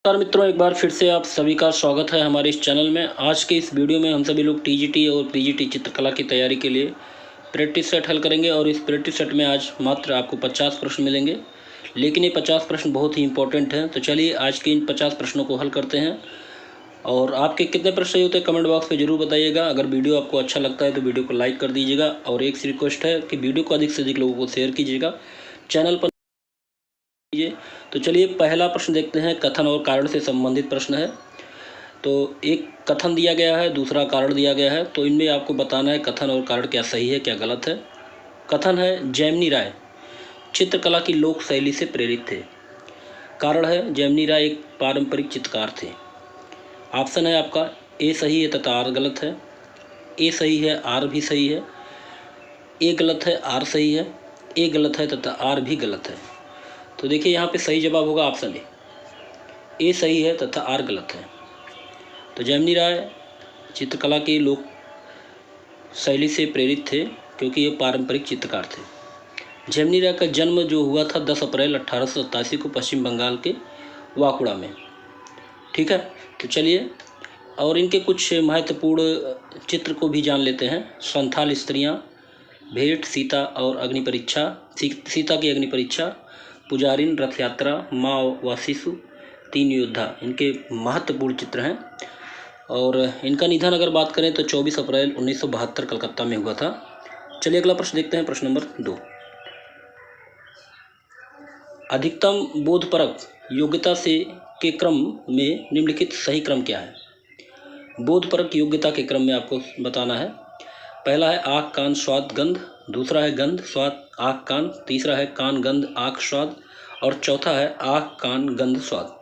नमस्कार मित्रों, एक बार फिर से आप सभी का स्वागत है हमारे इस चैनल में। आज के इस वीडियो में हम सभी लोग टीजीटी और पीजीटी चित्रकला की तैयारी के लिए प्रैक्टिस सेट हल करेंगे और इस प्रैक्टिस सेट में आज मात्र आपको 50 प्रश्न मिलेंगे, लेकिन ये 50 प्रश्न बहुत ही इंपॉर्टेंट हैं। तो चलिए आज के इन 50 प्रश्नों को हल करते हैं। और आपके कितने प्रश्न सही होते हैं कमेंट बॉक्स में ज़रूर बताइएगा। अगर वीडियो आपको अच्छा लगता है तो वीडियो को लाइक कर दीजिएगा और एक रिक्वेस्ट है कि वीडियो को अधिक से अधिक लोगों को शेयर कीजिएगा। चैनल पर तो चलिए पहला प्रश्न देखते हैं। कथन और कारण से संबंधित प्रश्न है। तो एक कथन दिया गया है, दूसरा कारण दिया गया है। तो इनमें आपको बताना है कथन और कारण क्या सही है क्या गलत है। कथन है जैमिनी राय चित्रकला की लोक शैली से प्रेरित थे। कारण है जैमिनी राय एक पारंपरिक चित्रकार थे। ऑप्शन है आपका ए सही है तथा आर गलत है, ए सही है आर भी सही है, ए गलत है आर सही है, ए गलत है तथा आर भी गलत है। तो देखिए यहाँ पे सही जवाब होगा ऑप्शन ए सही है तथा आर गलत है। तो जैमिनी राय चित्रकला की लोक शैली से प्रेरित थे क्योंकि ये पारंपरिक चित्रकार थे। जैमिनी राय का जन्म जो हुआ था 10 अप्रैल 1887 को पश्चिम बंगाल के वाकुड़ा में। ठीक है, तो चलिए और इनके कुछ महत्वपूर्ण चित्र को भी जान लेते हैं। संथाल स्त्रियाँ, भेंट, सीता और अग्नि परीक्षा, सीता की अग्नि परीक्षा, पुजारिन, रथ यात्रा, माँ व शिशु, तीन योद्धा, इनके महत्वपूर्ण चित्र हैं। और इनका निधन अगर बात करें तो 24 अप्रैल 1972 कलकत्ता में हुआ था। चलिए अगला प्रश्न देखते हैं, प्रश्न नंबर 2। अधिकतम बोधपरक योग्यता से के क्रम में निम्नलिखित सही क्रम क्या है। बोधपरक योग्यता के क्रम में आपको बताना है। पहला है आँख कान स्वाद गंध, दूसरा है गंध स्वाद आँख कान, तीसरा है कान गंध आँख स्वाद और चौथा है आँख कान गंध स्वाद।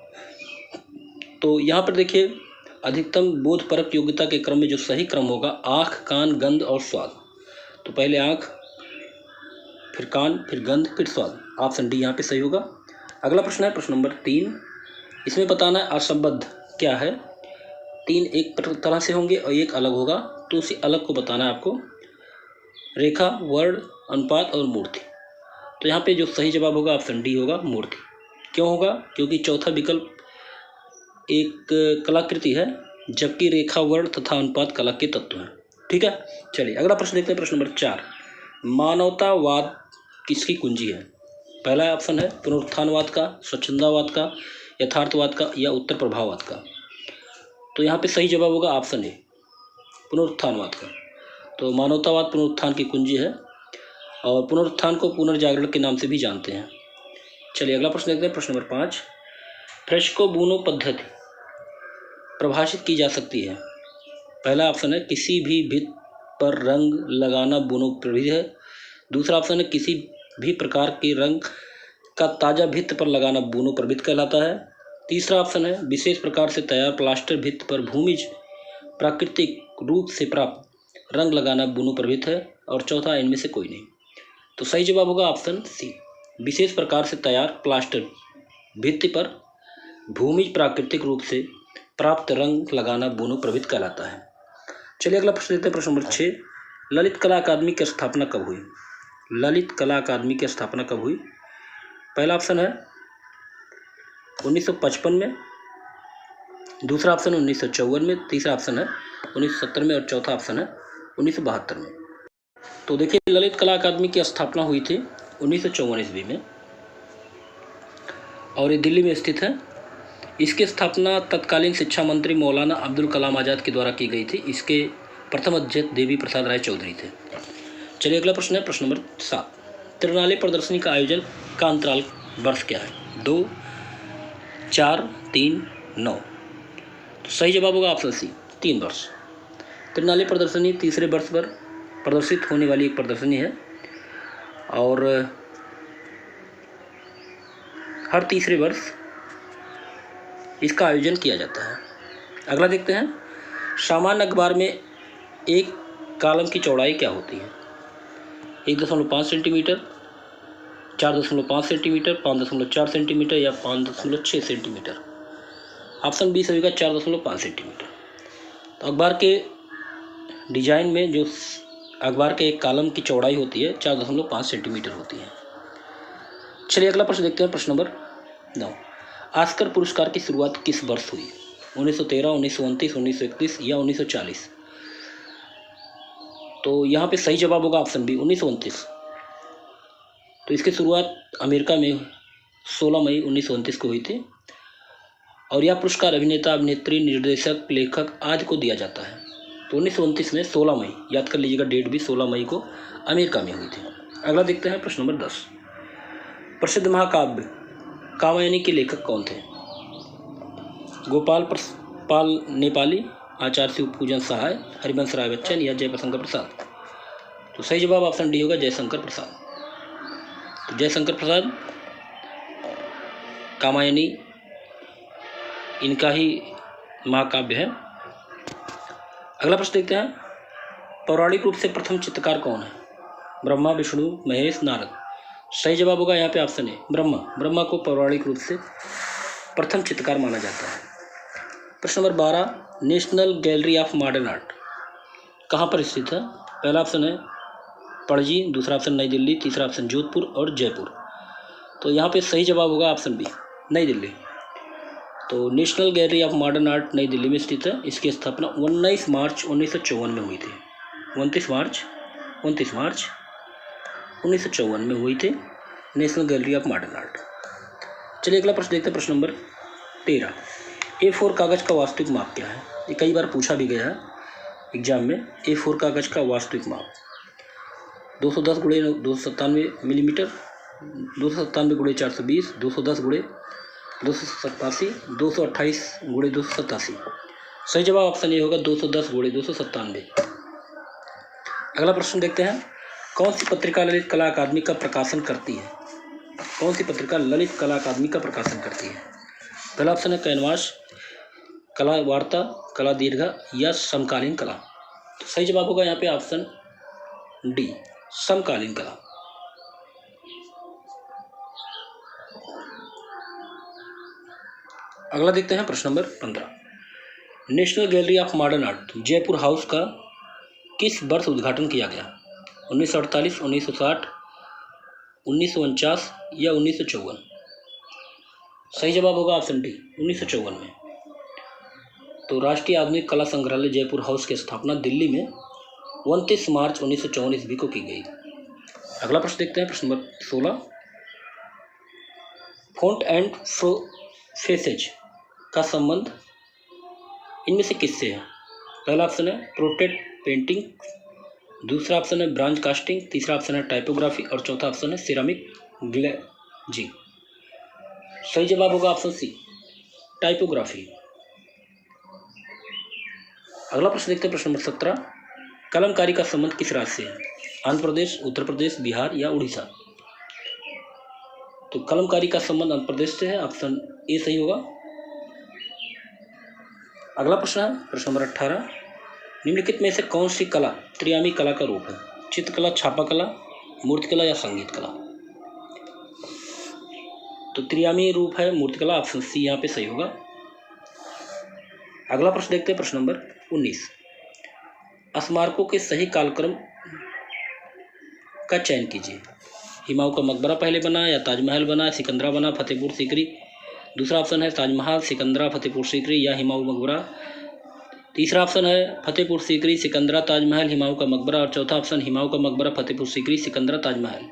तो यहाँ पर देखिए अधिकतम बोधपरक योग्यता के क्रम में जो सही क्रम होगा आँख कान गंध और स्वाद। तो पहले आँख, फिर कान, फिर गंध, फिर स्वाद। ऑप्शन डी यहाँ पे सही होगा। अगला प्रश्न है प्रश्न नंबर 3। इसमें बताना है असंबद्ध क्या है। 3 एक तरह से होंगे और एक अलग होगा, तो उसी अलग को बताना है आपको। रेखा, वर्ण, अनुपात और मूर्ति। तो यहाँ पे जो सही जवाब होगा ऑप्शन डी होगा मूर्ति। क्यों होगा? क्योंकि चौथा विकल्प एक कलाकृति है, जबकि रेखा, वर्ण तथा अनुपात कला के तत्व हैं। ठीक है, चलिए अगला प्रश्न देखते हैं, प्रश्न नंबर 4। मानवतावाद किसकी कुंजी है। पहला ऑप्शन है पुनरुत्थानवाद का, स्वच्छंदवाद का, यथार्थवाद का या उत्तर प्रभाववाद का। तो यहाँ पे सही जवाब होगा ऑप्शन ए पुनरुत्थानवाद का। तो मानवतावाद पुनरुत्थान की कुंजी है और पुनरुत्थान को पुनर्जागरण के नाम से भी जानते हैं। चलिए अगला प्रश्न देखते हैं, प्रश्न नंबर 5। फ्रेस्को बुनो पद्धति परिभाषित की जा सकती है। पहला ऑप्शन है किसी भी भित्ति पर रंग लगाना बुनो प्रविधि है। दूसरा ऑप्शन है किसी भी प्रकार के रंग का ताज़ा भित्ति पर लगाना बुनो प्रविधि कहलाता है। तीसरा ऑप्शन है विशेष प्रकार से तैयार प्लास्टर भित्ति पर भूमिज प्राकृतिक रूप से प्राप्त रंग लगाना बुनो प्रविधि है और चौथा इनमें से कोई नहीं। तो सही जवाब होगा ऑप्शन सी विशेष प्रकार से तैयार प्लास्टर भित्ति पर भूमिज प्राकृतिक रूप से प्राप्त रंग लगाना बुनो प्रविधि कहलाता है। चलिए अगला प्रश्न देखते हैं, प्रश्न नंबर 6। ललित कला अकादमी की स्थापना कब हुई। ललित कला अकादमी की स्थापना कब हुई। पहला ऑप्शन है 1955 में, दूसरा ऑप्शन है 1954 में, तीसरा ऑप्शन है 1970 में और चौथा ऑप्शन है 1972 में। तो देखिए ललित कला अकादमी की स्थापना हुई थी 1954 ईस्वी में और ये दिल्ली में स्थित है। इसकी स्थापना तत्कालीन शिक्षा मंत्री मौलाना अब्दुल कलाम आज़ाद के द्वारा की गई थी। इसके प्रथम अध्यक्ष देवी प्रसाद राय चौधरी थे। चलिए अगला प्रश्न है, प्रश्न नंबर 7। त्रिनाली प्रदर्शनी का आयोजन का अंतराल वर्ष क्या है। 2, 4, 3, 9। तो सही जवाब होगा ऑप्शन सी 3 वर्ष। त्रिनाली प्रदर्शनी तीसरे वर्ष पर प्रदर्शित होने वाली एक प्रदर्शनी है और हर तीसरे वर्ष इसका आयोजन किया जाता है। अगला देखते हैं, सामान्य अखबार में एक कॉलम की चौड़ाई क्या होती है। 1.5 सेंटीमीटर, 4.5 सेंटीमीटर, 5.4 सेंटीमीटर या 5.6 सेंटीमीटर। ऑप्शन बी सही होगा 4.5 सेंटीमीटर। तो अखबार के डिजाइन में जो अखबार के एक कॉलम की चौड़ाई होती है 4.5 सेंटीमीटर होती है। चलिए अगला प्रश्न देखते हैं, प्रश्न नंबर 9। ऑस्कर पुरस्कार की शुरुआत किस वर्ष हुई? 1913, 1929, 1931 या 1940? तो यहाँ पे सही जवाब होगा ऑप्शन बी 1929। तो इसकी शुरुआत अमेरिका में 16 मई 1929 को हुई थी और यह पुरस्कार अभिनेता, अभिनेत्री, निर्देशक, लेखक आदि को दिया जाता है। तो 1929 में 16 मई, याद कर लीजिएगा डेट भी, 16 मई को अमेरिका में हुई थी। अगला देखते हैं प्रश्न नंबर 10। प्रसिद्ध महाकाव्य कामायनी के लेखक कौन थे? गोपाल पाल नेपाली, आचार्य शिवपूजन सहाय, हरिवंश राय बच्चन या जयशंकर प्रसाद? तो सही जवाब ऑप्शन डी होगा जयशंकर प्रसाद। तो जयशंकर प्रसाद कामायनी इनका ही महाकाव्य है। अगला प्रश्न देखते हैं, पौराणिक रूप से प्रथम चित्रकार कौन है? ब्रह्मा, विष्णु, महेश, नारद? सही जवाब होगा यहाँ पे ऑप्शन ए ब्रह्मा को पौराणिक रूप से प्रथम चित्रकार माना जाता है। प्रश्न number 12, national gallery of modern art कहाँ पर स्थित है? पहला ऑप्शन है पणजी, दूसरा ऑप्शन नई दिल्ली, तीसरा ऑप्शन जोधपुर और जयपुर। तो यहाँ पे सही जवाब होगा ऑप्शन बी नई दिल्ली। तो national gallery of modern art नई दिल्ली में स्थित है। इसकी स्थापना 19 मार्च 1954 में हुई थी। 29 मार्च 1954 में हुई थी national gallery of modern art. चलिए अगला प्रश्न देखते हैं, प्रश्न नंबर 13। A4 कागज़ का वास्तविक माप क्या है? ये कई बार पूछा भी गया है एग्जाम में। A4 कागज़ का वास्तविक माप 210 गुणे 297 मिलीमीटर, 297 गुणे 420, 210 गुणे 287, 228 गुणे 287। सही जवाब ऑप्शन ए होगा 210 गुणे 297। अगला प्रश्न देखते हैं, कौन सी पत्रिका ललित कला अकादमी का प्रकाशन करती है? कौन सी पत्रिका ललित कला अकादमी का प्रकाशन करती है? पहला ऑप्शन है कैनवास, कला वार्ता, कला दीर्घा या समकालीन कला? तो सही जवाब होगा यहाँ पे ऑप्शन डी समकालीन कला। अगला देखते हैं प्रश्न number 15। National gallery of modern art Jaipur house का किस वर्ष उद्घाटन किया गया? 1948, 1960, 1949 या 1954? सही जवाब होगा ऑप्शन डी 1954 में। तो राष्ट्रीय आधुनिक कला संग्रहालय जयपुर हाउस की स्थापना दिल्ली में 29 मार्च 1954 ईस्वी को की गई। अगला प्रश्न देखते हैं, प्रश्न नंबर 16। फॉन्ट एंड फेसेज का संबंध इनमें से किससे है? पहला ऑप्शन है प्रोटेट पेंटिंग, दूसरा ऑप्शन है ब्रांज कास्टिंग, तीसरा ऑप्शन है टाइपोग्राफी और चौथा ऑप्शन है सिरामिक ग्लेजिंग। सही जवाब होगा ऑप्शन सी टाइपोग्राफी। अगला प्रश्न देखते हैं, प्रश्न नंबर 17। कलमकारी का संबंध किस राज्य से है? आंध्र प्रदेश, उत्तर प्रदेश, बिहार या उड़ीसा? तो कलमकारी का संबंध आंध्र प्रदेश से है, ऑप्शन ए सही होगा। अगला प्रश्न है प्रश्न नंबर 18। निम्नलिखित में से कौन सी कला त्रियामी कला का रूप है? चित्रकला, छापाकला, मूर्तिकला या संगीत कला? तो त्रियामी रूप है मूर्तिकला, ऑप्शन सी यहाँ पे सही होगा। अगला प्रश्न देखते हैं, प्रश्न नंबर 19। स्मारकों के सही कालक्रम का चयन कीजिए। हुमायूं का मकबरा पहले बना या ताजमहल बना, सिकंदरा बना, फतेहपुर सीकरी? दूसरा ऑप्शन है ताजमहल, सिकंदरा, फतेहपुर सीकरी या हुमायूं मकबरा। तीसरा ऑप्शन है फतेहपुर सीकरी, सिकंदरा, ताजमहल, हुमायूं का मकबरा और चौथा ऑप्शन हुमायूं का मकबरा, फतेहपुर सीकरी, सिकंदरा, ताजमहल।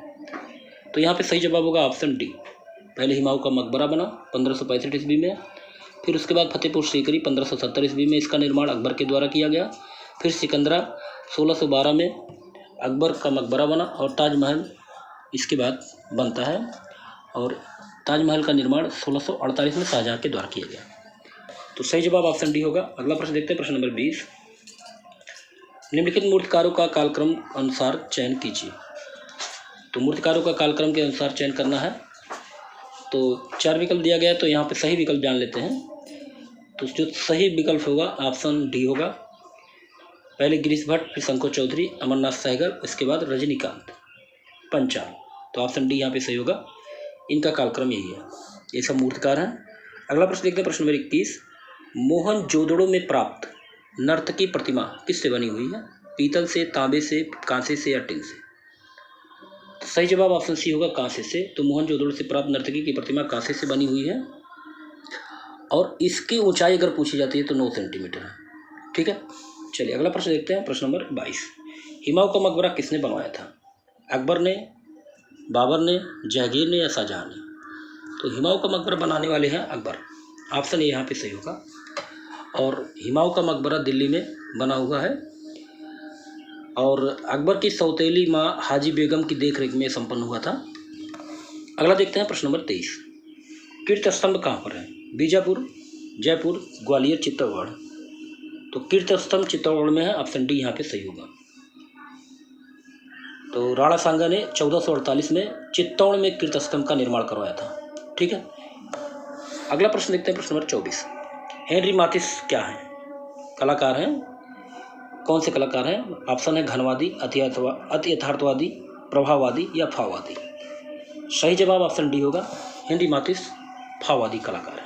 तो यहाँ पे सही जवाब होगा ऑप्शन डी। पहले हुमायूं का मकबरा बना 1565 ईस्वी में, फिर उसके बाद फतेहपुर सीकरी 1570 ईस्वी में इसका निर्माण अकबर के द्वारा किया गया, फिर सिकंदरा 1612 में अकबर का मकबरा बना और ताजमहल इसके बाद बनता है और ताजमहल का निर्माण 1648 में शाहजहाँ के द्वारा किया गया। तो सही जवाब ऑप्शन डी होगा। अगला प्रश्न देखते हैं, प्रश्न नंबर 20। निम्नलिखित मूर्तिकारों का कालक्रम अनुसार चयन कीजिए। तो मूर्तिकारों का कालक्रम के अनुसार चयन करना है। तो 4 विकल्प दिया गया है, तो यहाँ पे सही विकल्प जान लेते हैं। तो जो सही विकल्प होगा ऑप्शन डी होगा। पहले गिरीश भट्ट, फिर शंकर चौधरी, अमरनाथ सहगल, इसके बाद रजनीकांत पंचाल। तो ऑप्शन डी यहाँ पे सही होगा, इनका कालक्रम यही है, ये सब मूर्तिकार हैं। अगला प्रश्न देखते हैं, प्रश्न नंबर 21। मोहनजोदड़ो में प्राप्त नर्तकी प्रतिमा किससे बनी हुई है? पीतल से, तांबे से, कांसे से या टिन से? तो सही जवाब ऑप्शन सी होगा कांसे से। तो मोहनजोदड़ो से प्राप्त नर्तकी की प्रतिमा कांसे से बनी हुई है। और इसकी ऊंचाई अगर पूछी जाती है तो 9 सेंटीमीटर है। ठीक है, चलिए अगला प्रश्न देखते हैं, प्रश्न नंबर 22। हुमायूं का मकबरा किसने बनवाया था? अकबर ने, बाबर ने, जहांगीर ने या शाहजहां ने? तो हुमायूं का मकबरा बनाने वाले हैं अकबर, ऑप्शन ए यहाँ पे सही होगा। और हुमायूं का मकबरा दिल्ली में बना हुआ है और अकबर की सौतेली माँ हाजी बेगम की देखरेख में संपन्न हुआ था। अगला देखते हैं, प्रश्न नंबर 23। कीर्ति स्तंभ कहाँ पर है? बीजापुर, जयपुर, ग्वालियर, चित्तौड़गढ़? तो कीर्ति स्तंभ चित्तौड़गढ़ में है, ऑप्शन डी यहाँ पे सही होगा। तो राणा सांगा ने 1448 में चित्तौड़ में कीर्ति स्तंभ का निर्माण करवाया था। ठीक है, अगला प्रश्न देखते हैं, प्रश्न नंबर 24। हेनरी माथिस क्या है? कलाकार हैं, कौन से कलाकार हैं? ऑप्शन है घनवादी, अति यथार्थवादी, प्रभाववादी या भाववादी? सही जवाब ऑप्शन डी होगा, हेनरी माथिस भाववादी कलाकार है।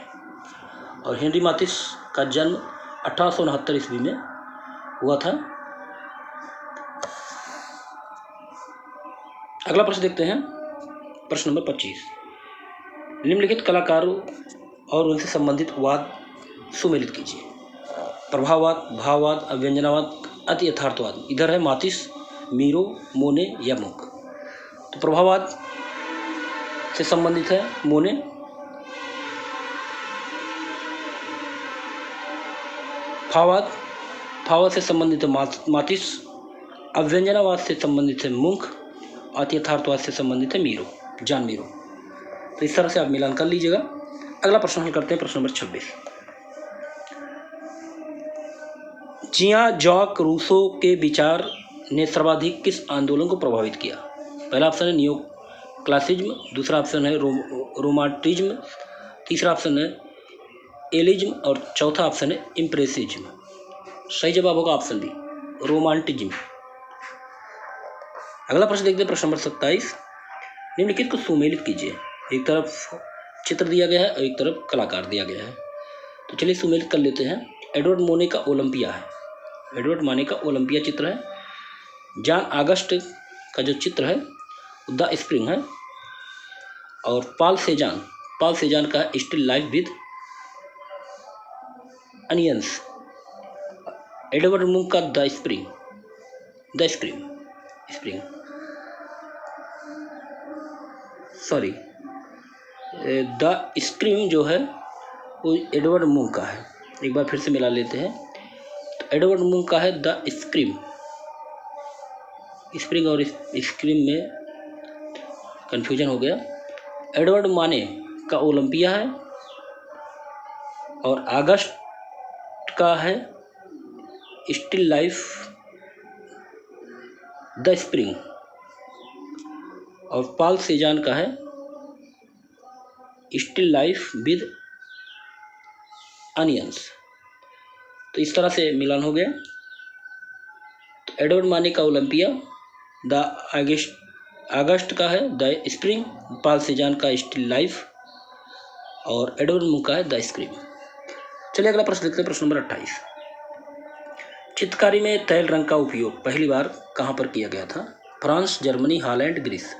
और हेनरी माथिस का जन्म 1869 ईस्वी में हुआ था। अगला प्रश्न देखते हैं, प्रश्न नंबर 25। निम्नलिखित कलाकारों और उनसे संबंधित वाद सुमेलित कीजिए। प्रभाववाद, भाववाद, अव्यंजनावाद, अति यथार्थवाद। इधर है माथिस, मीरो, मोने या मुंक। तो प्रभाववाद से संबंधित है मोने, भाववाद से संबंधित है माथिस, अव्यंजनावाद से संबंधित है मुंक, अति यथार्थवाद से संबंधित है मीरो, जॉन मीरो। तो इस तरह से आप मिलान कर लीजिएगा। अगला प्रश्न हल करते हैं, प्रश्न नंबर 26। जियां जॉक रूसो के विचार ने सर्वाधिक किस आंदोलन को प्रभावित किया? पहला ऑप्शन है नियो क्लासिज्म, दूसरा ऑप्शन है रोमांटिज्म, तीसरा ऑप्शन है एलिज्म और चौथा ऑप्शन है इम्प्रेसिज्म। सही जवाब होगा ऑप्शन बी, रोमांटिज्म। अगला प्रश्न देखते हैं, प्रश्न नंबर 27। निम्नलिखित को सुमेलित कीजिए। एक तरफ चित्र दिया गया है और एक तरफ कलाकार दिया गया है। तो चलिए सुमेलित कर लेते हैं। एडवर्ड मोने का ओलंपिया है, एडवर्ड मोने का ओलंपिया चित्र है। जॉन ऑगस्ट का जो चित्र है द स्प्रिंग है। और पॉल सेजान का still life with onions. Edvard Munch का the spring sorry the scream जो है वो एडवर्ड मुंक का है। एक बार फिर से मिला लेते हैं। तो एडवर्ड मुंक का है द स्प्रिंग और स्क्रीम में कंफ्यूजन हो गया। एडवर्ड माने का ओलंपिया है और अगस्त का है स्टिल लाइफ द स्प्रिंग और पॉल सेजान का है स्टिल लाइफ विद अनियंस। तो इस तरह से मिलान हो गया। तो एडवर्ड माने का ओलंपिया, द अगस्त का है द स्प्रिंग, पॉल सेजान का स्टिल लाइफ और एडवर्ड मुंक का है द स्क्रीम। चलिए अगला प्रश्न देखते हैं, प्रश्न नंबर 28। चित्रकारी में तैल रंग का उपयोग पहली बार कहाँ पर किया गया था? France, Germany, Holland, Greece?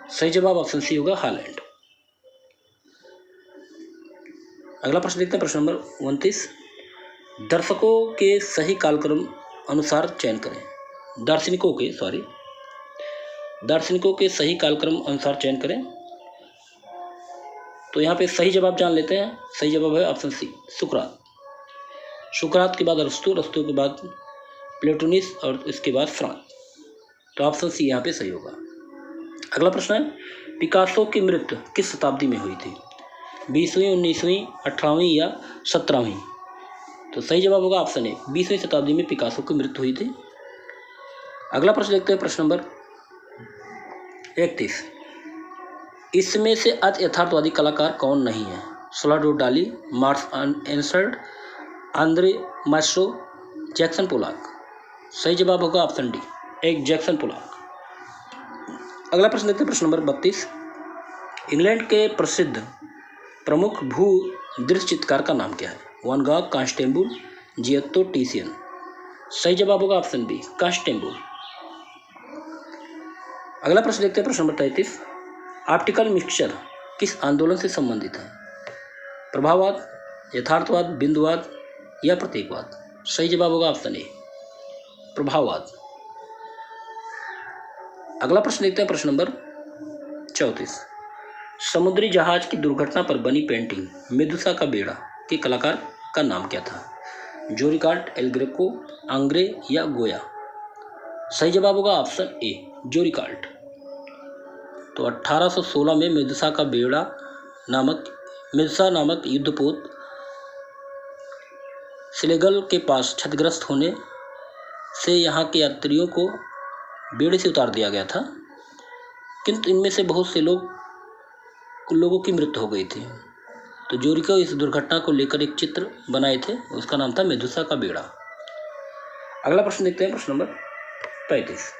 सही जवाब ऑप्शन सी होगा, हॉलैंड। अगला प्रश्न देखते हैं, प्रश्न नंबर 29। दर्शकों के सही कालक्रम अनुसार चयन करें। दार्शनिकों के सही कालक्रम अनुसार चयन करें। तो यहाँ पे सही जवाब जान लेते हैं। सही जवाब है ऑप्शन सी, सुकरात के बाद अरस्तु के बाद प्लेटोनिस और इसके बाद फ्रांस। तो ऑप्शन सी यहाँ पे सही होगा। अगला प्रश्न है, पिकासो की मृत्यु किस शताब्दी में हुई थी? 20वीं, 19वीं, 18वीं या 17वीं? तो सही जवाब होगा ऑप्शन ए, 20वीं शताब्दी में पिकासो की मृत्यु हुई थी। अगला प्रश्न देखते हैं, प्रश्न नंबर 31। इसमें से अति यथार्थवादी कलाकार कौन नहीं है? Salvador Dali, Max Ernst, Andre मास्ट्रो, जैक्सन पोलाक? सही जवाब होगा ऑप्शन डी, एक जैक्सन पोलाक। अगला प्रश्न देखते हैं, प्रश्न नंबर 32। इंग्लैंड के प्रसिद्ध प्रमुख भू दृश्य चित्रकार का नाम क्या है? Van Gogh, Constable, Giotto, Titian? सही जवाब होगा ऑप्शन बी, कांस्टेबल। अगला प्रश्न देखते हैं, प्रश्न नंबर 33। ऑप्टिकल मिक्सचर किस आंदोलन से संबंधित है? प्रभाववाद, यथार्थवाद, बिंदुवाद या प्रतीकवाद? सही जवाब होगा ऑप्शन ए, प्रभाववाद। अगला प्रश्न देखते हैं, प्रश्न नंबर 34। समुद्री जहाज की दुर्घटना पर बनी पेंटिंग मेदुसा का बेड़ा के कलाकार का नाम क्या था? जोरिकार्ट, एल ग्रेको, आंग्रे या गोया? सही जवाब होगा ऑप्शन ए, जोरिकार्ट। तो 1816 में मेदुसा का बेड़ा मेदुसा नामक युद्धपोत स्लेगल के पास क्षतिग्रस्त होने से यहाँ के यात्रियों को बेड़े से उतार दिया गया था, किंतु इनमें से बहुत से लोगों की मृत्यु हो गई थी। तो जोरिको इस दुर्घटना को लेकर एक चित्र बनाए थे, उसका नाम था मेदुसा का बेड़ा। अगला प्रश्न देखते हैं, प्रश्न नंबर 35।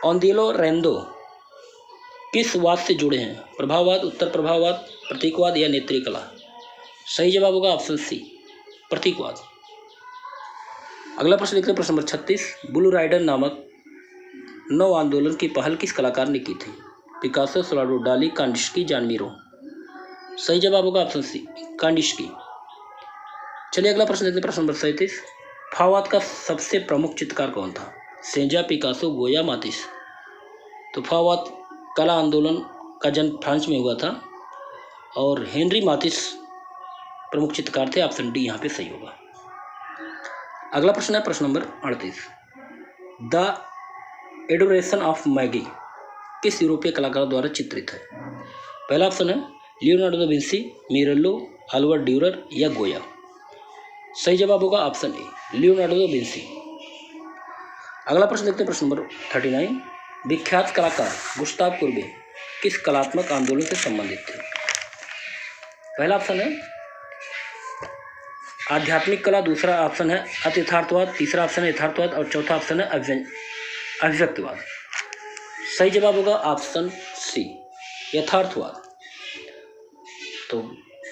ओंदेलो रेंदो किस वाद से जुड़े हैं? प्रभाववाद, उत्तर प्रभाववाद, प्रतीकवाद या नेत्रीय कला? सही जवाब होगा ऑप्शन सी, प्रतीकवाद। अगला प्रश्न देखते हैं, प्रश्न नंबर 36। ब्लू राइडर नामक नव आंदोलन की पहल किस कलाकार ने की थी? पिकासो, सलाडो डाली, कांडिस्की, जान मीरो? सही जवाब होगा ऑप्शन सी, कांडिस्की। चलिए अगला प्रश्न देखते हैं, प्रश्न नंबर 37। फाववाद का सबसे प्रमुख चित्रकार कौन था? सेजा, पिकासो, गोया, मातिस? तो फाववाद कला आंदोलन का जन्म फ्रांस में हुआ था और हेनरी मातिस प्रमुख चित्रकार थे। ऑप्शन डी यहाँ पे सही होगा। अगला प्रश्न है, प्रश्न number 38। The adoration of Maggi किस यूरोपीय कलाकार द्वारा चित्रित है? पहला ऑप्शन है Leonardo da Vinci, मिरेल्लो, Albert Durer या गोया? सही जवाब होगा option A, Leonardo da Vinci. अगला प्रश्न देखते हैं, प्रश्न नंबर 39। विख्यात कलाकार गुस्ताव कुर्बे किस कलात्मक आंदोलन से संबंधित थे? पहला ऑप्शन है आध्यात्मिक कला, दूसरा ऑप्शन है अतिथार्थवाद, तीसरा ऑप्शन है यथार्थवाद और चौथा ऑप्शन है अभिव्यक्तिवाद? सही जवाब होगा ऑप्शन सी, यथार्थवाद। तो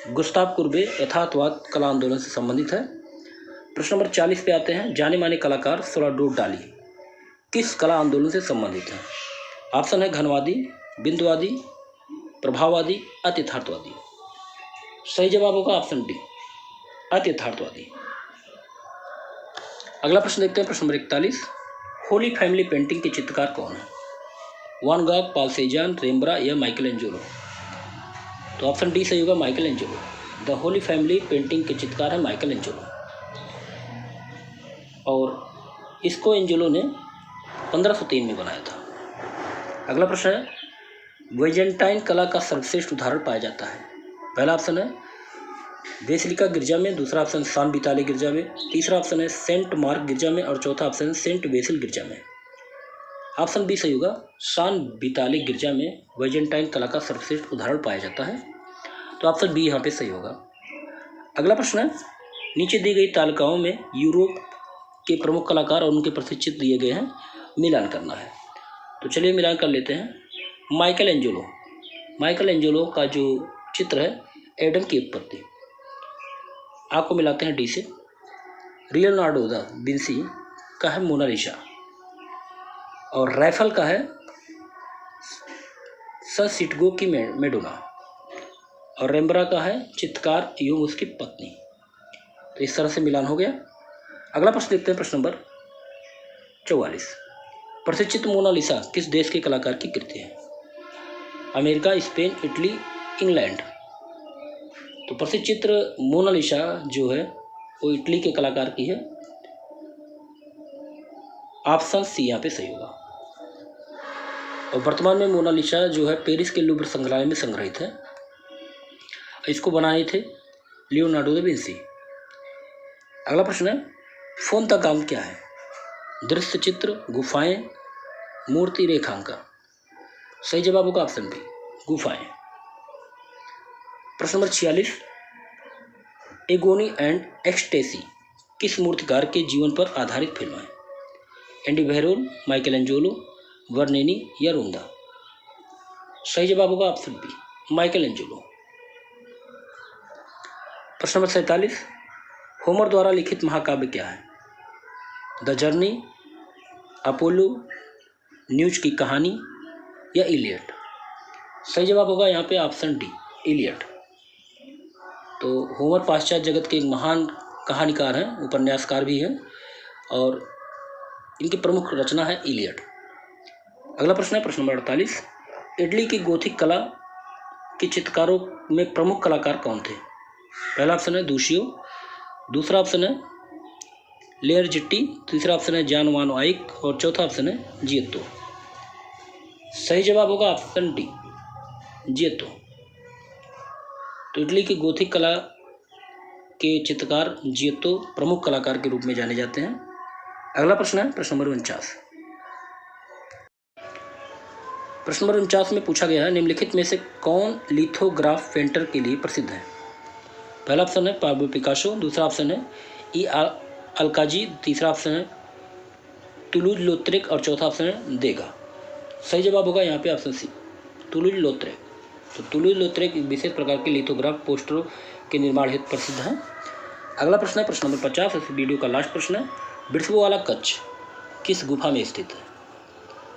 गुस्ताव कुर्बे यथार्थवाद कला आंदोलन से संबंधित है। प्रश्न नंबर 40 पे आते हैं। जाने माने कलाकार सलाडो डाली किस कला आंदोलन से संबंधित है? ऑप्शन है घनवादी, बिंदुवादी, प्रभाववादी, अतिथार्थवादी? सही जवाब होगा ऑप्शन डी, अतिथार्थवादी। अगला प्रश्न देखते हैं, प्रश्न नंबर 41। होली फैमिली पेंटिंग के चित्रकार कौन है? वान गॉग, पॉल सेजान, रेम्ब्रा या माइकल एंजेलो? तो ऑप्शन डी सही होगा, Michael Angelo. The Holi family painting के चित्रकार है माइकल एंजेलो और इसको एंजेलो ने 1503 में बनाया था। अगला प्रश्न है, वेजेंटाइन कला का सर्वश्रेष्ठ उदाहरण पाया जाता है? पहला ऑप्शन है बेसिलिका गिरजा में, दूसरा ऑप्शन सान विताले गिरजा में, तीसरा ऑप्शन है सेंट मार्क गिरजा में और चौथा ऑप्शन सेंट बेसिल गिरजा में? ऑप्शन बी सही होगा, सान विताले गिरजा में वेजेंटाइन कला का सर्वश्रेष्ठ उदाहरण पाया जाता है। तो ऑप्शन बी यहाँ पे सही होगा। अगला प्रश्न है, नीचे दी गई तालिकाओं में यूरोप के प्रमुख कलाकार और उनके प्रसिद्ध चित्र दिए गए हैं, मिलान करना है। तो चलिए मिलान कर लेते हैं। माइकल एंजेलो का जो चित्र है एडम की उत्पत्ति, आपको मिलाते हैं डी से। लियोनार्डो दा विंसी का है मोनालिसा और राइफल का है सिटगो की मेडोना और रेम्ब्रा का है चित्रकार एवं उसकी पत्नी। तो इस तरह से मिलान हो गया। अगला प्रश्न देखते हैं, प्रश्न नंबर 44। प्रसिद्ध चित्र मोनालिसा किस देश के कलाकार की कृति है? America, Spain, Italy, England? तो प्रसिद्ध चित्र मोनालिसा जो है वो इटली के कलाकार की है। ऑप्शन सी यहाँ पे सही होगा। और वर्तमान में मोनालिसा जो है पेरिस के लूव्र संग्रहालय में संग्रहित है। इसको बनाए थे लियोनार्डो दा विंसी। अगला प्रश्न है, फोन का काम क्या है? दृश्य चित्र, गुफाएं, मूर्ति रेखांकन? सही जवाब होगा ऑप्शन बी, गुफाएं। प्रश्न नंबर 46। एगोनी एंड एक्सटेसी किस मूर्तिकार के जीवन पर आधारित फिल्म है? एंडी वेरोल, माइकल एंजेलो, वर्नेनी या रोंदा? सही जवाब होगा ऑप्शन बी, माइकल एंजेलो। प्रश्न नंबर 47। होमर द्वारा लिखित महाकाव्य क्या है? द जर्नी, अपोलो, न्यूज की कहानी या इलियड? सही जवाब होगा यहाँ पे ऑप्शन डी, इलियड। तो होमर पाश्चात्य जगत के एक महान कहानीकार हैं, उपन्यासकार भी हैं, और इनकी प्रमुख रचना है इलियड। अगला प्रश्न है प्रश्न नंबर 48। इटली की गोथिक कला के चित्रकारों में प्रमुख कलाकार कौन थे? पहला ऑप्शन है दूशियो, दूसरा ऑप्शन है लेयरजिट्टी, तीसरा ऑप्शन है जान वान आइक और चौथा ऑप्शन है जियत्तो। सही जवाब होगा ऑप्शन डी, जियत्तो। तो इटली की गोथिक कला के चित्रकार जियत्तो प्रमुख कलाकार के रूप में जाने जाते हैं। अगला प्रश्न है प्रश्न नंबर 49। प्रश्न नंबर 49 में पूछा गया है निम्नलिखित में से कौन लिथोग्राफ पेंटर के लिए प्रसिद्ध है? पहला ऑप्शन है पाब्लो पिकासो, दूसरा ऑप्शन है ई अल्काजी, तीसरा ऑप्शन है टुलूज लोत्रेक और चौथा ऑप्शन है देगा। सही जवाब होगा यहाँ पे ऑप्शन सी, टुलूज लोत्रेक। तो टुलूज लोत्रेक एक विशेष प्रकार के लिथोग्राफ पोस्टरों के निर्माण हेतु प्रसिद्ध हैं। अगला प्रश्न है प्रश्न नंबर 50, इस वीडियो का लास्ट प्रश्न है बिरसबो वाला कच्छ किस गुफा में स्थित है?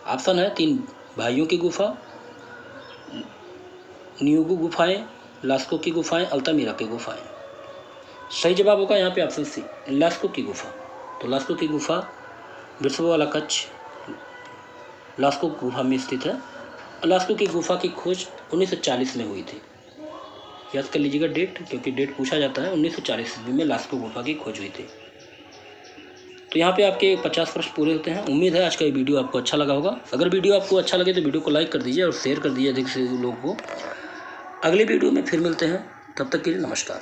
ऑप्शन है 3 भाइयों की गुफा, न्यूगु गुफाएं, लास्को की गुफाएं, अल्तामिरा की गुफाएं। सही जवाब होगा यहाँ पे ऑप्शन सी, लास्को की गुफा। तो लास्को की गुफा, बिरसबो वाला कच्छ लास्को गुफा में स्थित है। लास्को की गुफा की खोज 1940 में हुई थी। याद कर लीजिएगा डेट, क्योंकि डेट पूछा जाता है। 1940 ईस्वी में लास्को गुफा की खोज हुई थी। तो यहाँ पे आपके 50 प्रश्न पूरे होते हैं। उम्मीद है आज का ये वीडियो आपको अच्छा लगा होगा। अगर वीडियो आपको अच्छा लगे तो वीडियो को लाइक कर दीजिए और शेयर कर दीजिए अधिक से लोगों को। अगले वीडियो में फिर मिलते हैं, तब तक के लिए नमस्कार।